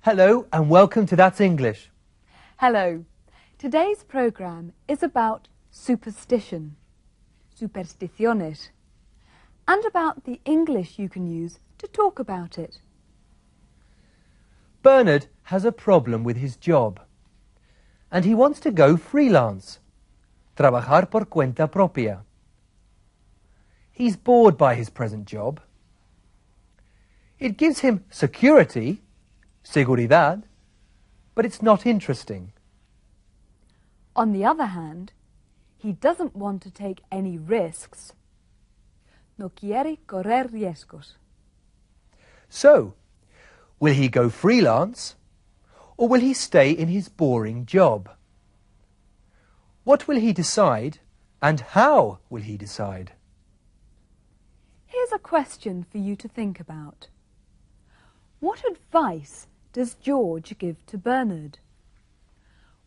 Hello and welcome to That's English. Hello. Today's programme is about superstition, supersticiones, and about the English you can use to talk about it. Bernard has a problem with his job and he wants to go freelance, trabajar por cuenta propia. He's bored by his present job. It gives him security, seguridad, but it's not interesting. On the other hand, he doesn't want to take any risks. No quiere correr riesgos. So, will he go freelance or will he stay in his boring job? What will he decide and how will he decide? Here's a question for you to think about. What advice does George give to Bernard?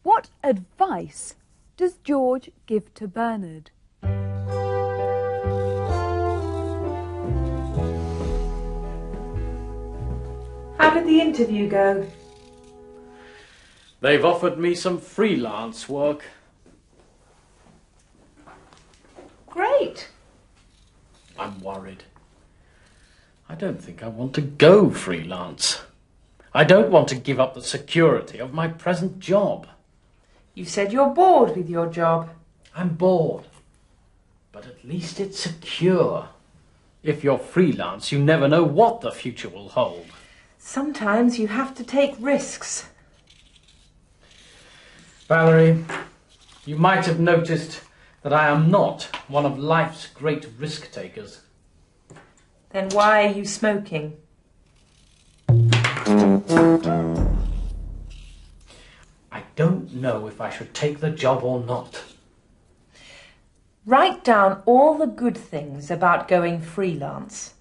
What advice does George give to Bernard? How did the interview go? They've offered me some freelance work. Great. I'm worried. I don't think I want to go freelance. I don't want to give up the security of my present job. You said you're bored with your job. I'm bored. But at least it's secure. If you're freelance, you never know what the future will hold. Sometimes you have to take risks. Valerie, you might have noticed that I am not one of life's great risk takers. Then why are you smoking? I don't know if I should take the job or not. Write down all the good things about going freelance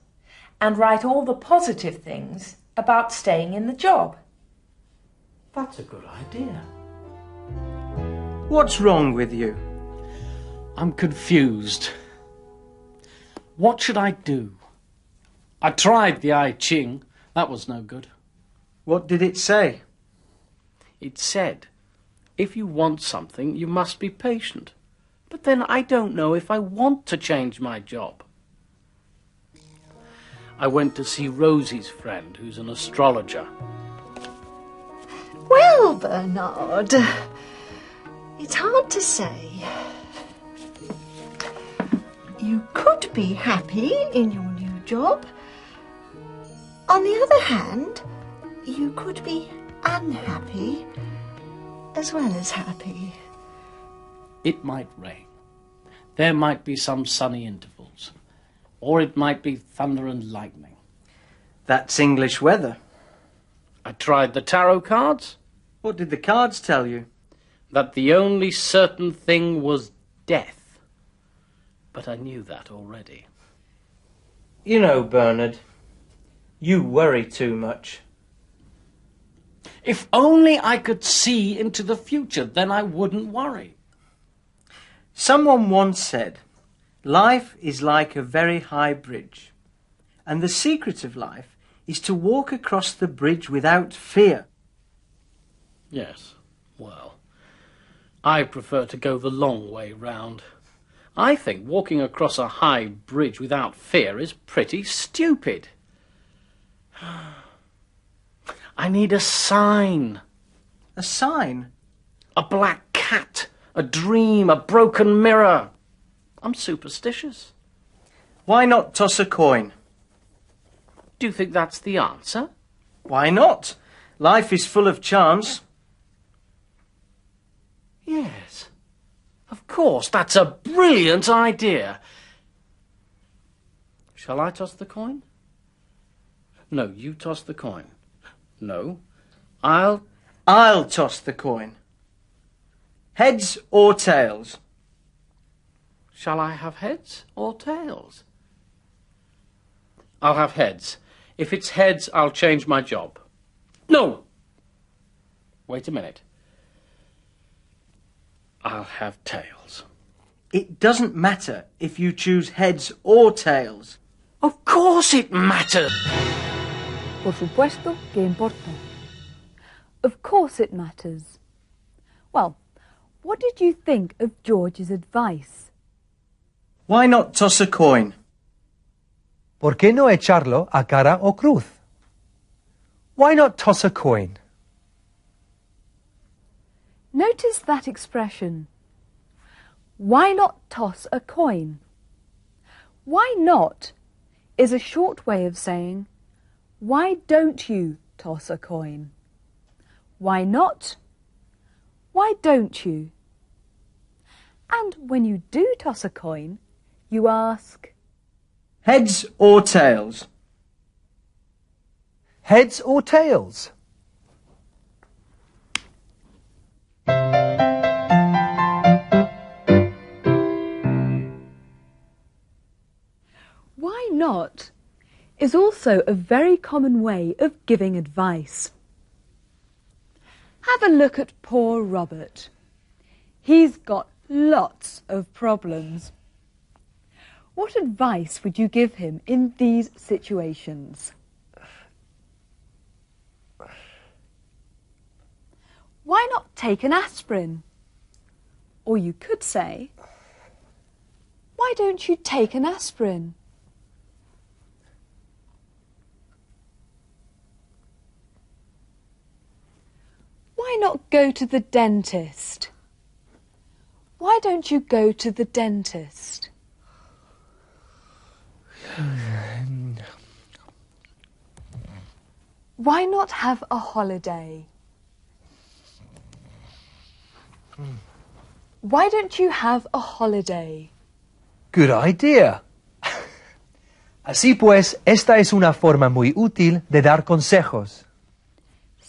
and write all the positive things about staying in the job. That's a good idea. What's wrong with you? I'm confused. What should I do? I tried the I Ching. That was no good. What did it say? It said, if you want something, you must be patient. But then I don't know if I want to change my job. I went to see Rosie's friend, who's an astrologer. Well, Bernard, it's hard to say. You could be happy in your new job. On the other hand, you could be unhappy as well as happy. It might rain. There might be some sunny intervals. Or it might be thunder and lightning. That's English weather. I tried the tarot cards. What did the cards tell you? That the only certain thing was death. But I knew that already. You know, Bernard, you worry too much. If only I could see into the future, then I wouldn't worry. Someone once said, life is like a very high bridge, and the secret of life is to walk across the bridge without fear. Yes, well, I prefer to go the long way round. I think walking across a high bridge without fear is pretty stupid. I need a sign. A sign? A black cat, a dream, a broken mirror. I'm superstitious. Why not toss a coin? Do you think that's the answer? Why not? Life is full of chance. Yes, of course, that's a brilliant idea. Shall I toss the coin? No, you toss the coin. No, I'll toss the coin. Heads or tails? Shall I have heads or tails? I'll have heads. If it's heads, I'll change my job. No! Wait a minute. I'll have tails. It doesn't matter if you choose heads or tails. Of course it matters! Por supuesto que importa. Of course it matters. Well, what did you think of George's advice? Why not toss a coin? ¿Por qué no echarlo a cara o cruz? Why not toss a coin? Notice that expression. Why not toss a coin? Why not is a short way of saying, why don't you toss a coin? Why not? Why don't you? And when you do toss a coin, you ask, Heads or tails? Heads or tails? why not is also a very common way of giving advice. Have a look at poor Robert. He's got lots of problems. What advice would you give him in these situations? Why not take an aspirin? Or you could say, why don't you take an aspirin? Why not go to the dentist? Why don't you go to the dentist? Why not have a holiday? Why don't you have a holiday? Good idea. Así pues, esta es una forma muy útil de dar consejos.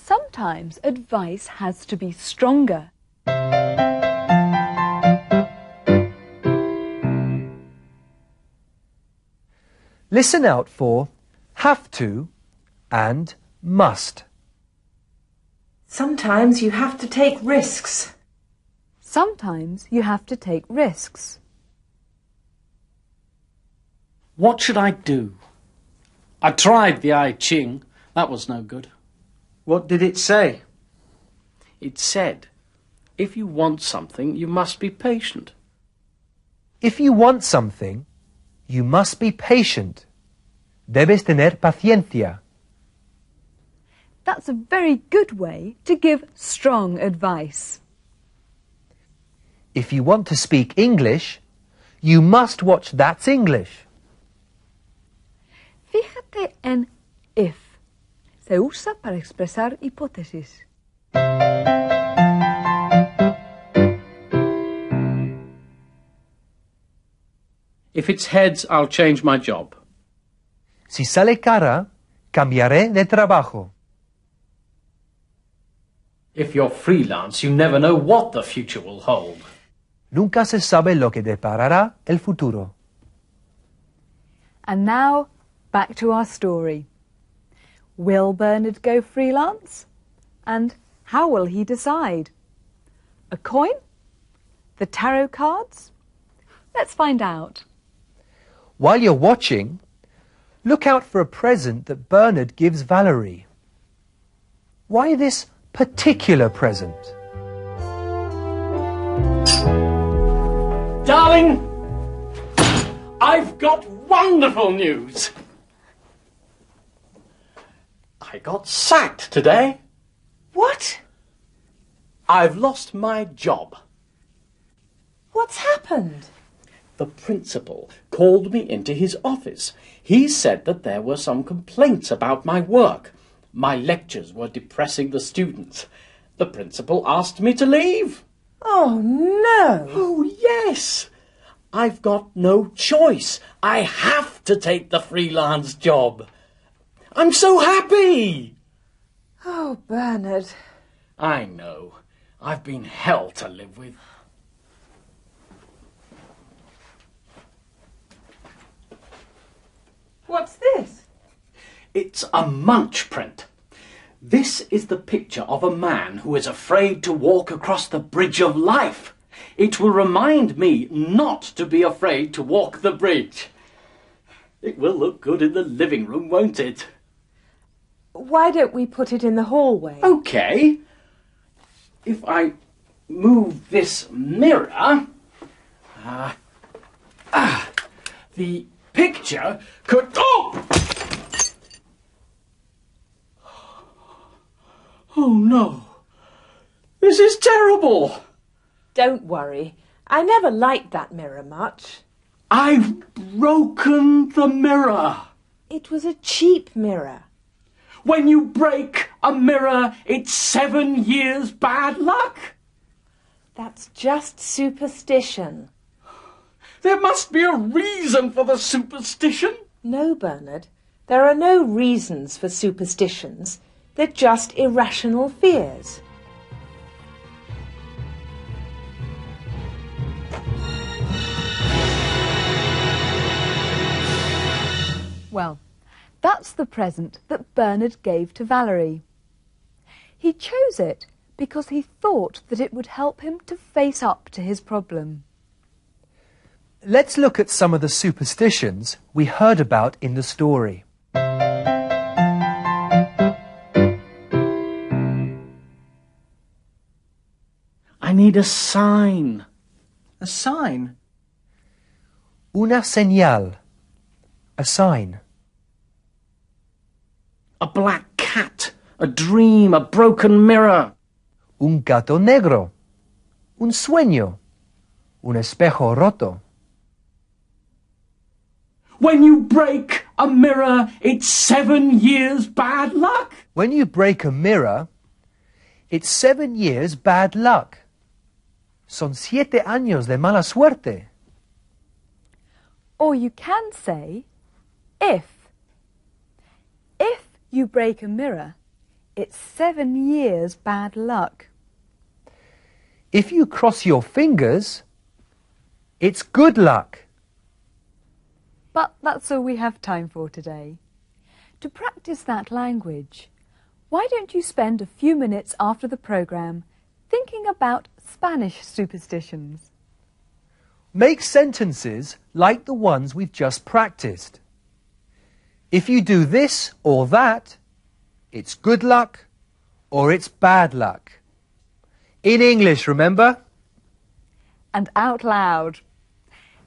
Sometimes advice has to be stronger. Listen out for have to and must. Sometimes you have to take risks. Sometimes you have to take risks. What should I do? I tried the I Ching. That was no good. What did it say? It said, if you want something, you must be patient. If you want something, you must be patient. Debes tener paciencia. That's a very good way to give strong advice. If you want to speak English, you must watch That's English. Fíjate en if. Se usa para expresar hipótesis. If it's heads, I'll change my job. Si sale cara, cambiaré de trabajo. If you're freelance, you never know what the future will hold. Nunca se sabe lo que deparará el futuro. And now, back to our story. Will Bernard go freelance? And how will he decide? A coin? The tarot cards? Let's find out. While you're watching, look out for a present that Bernard gives Valerie. Why this particular present? Darling, I've got wonderful news. I got sacked today. What? I've lost my job. What's happened? The principal called me into his office. He said that there were some complaints about my work. My lectures were depressing the students. The principal asked me to leave. Oh, no. Oh, yes. I've got no choice. I have to take the freelance job. I'm so happy. Oh, Bernard. I know. I've been hell to live with. What's this? It's a Munch print. This is the picture of a man who is afraid to walk across the bridge of life. It will remind me not to be afraid to walk the bridge. It will look good in the living room, won't it? Why don't we put it in the hallway? OK. if I move this mirror, the picture could... Oh! Oh no! This is terrible! Don't worry. I never liked that mirror much. I've broken the mirror. It was a cheap mirror. When you break a mirror, it's 7 years bad luck. That's just superstition. There must be a reason for the superstition. No, Bernard. There are no reasons for superstitions. They're just irrational fears. Well, that's the present that Bernard gave to Valerie. He chose it because he thought that it would help him to face up to his problem. Let's look at some of the superstitions we heard about in the story. I need a sign. A sign? Una señal. A sign. A black cat, a dream, a broken mirror. Un gato negro. Un sueño. Un espejo roto. When you break a mirror, it's 7 years bad luck. When you break a mirror, it's 7 years bad luck. Son 7 años de mala suerte. Or you can say, if. If you break a mirror, it's 7 years bad luck. If you cross your fingers, it's good luck. But that's all we have time for today. To practice that language, why don't you spend a few minutes after the programme thinking about Spanish superstitions? Make sentences like the ones we've just practiced. If you do this or that, it's good luck or it's bad luck. In English, remember? And out loud.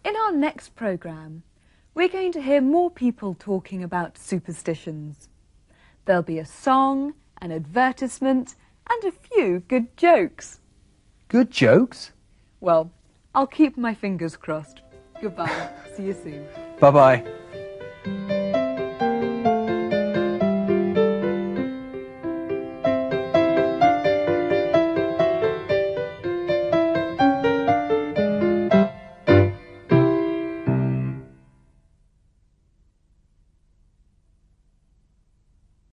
In our next programme, we're going to hear more people talking about superstitions. There'll be a song, an advertisement, and a few good jokes. Good jokes? Well, I'll keep my fingers crossed. Goodbye. See you soon. Bye-bye.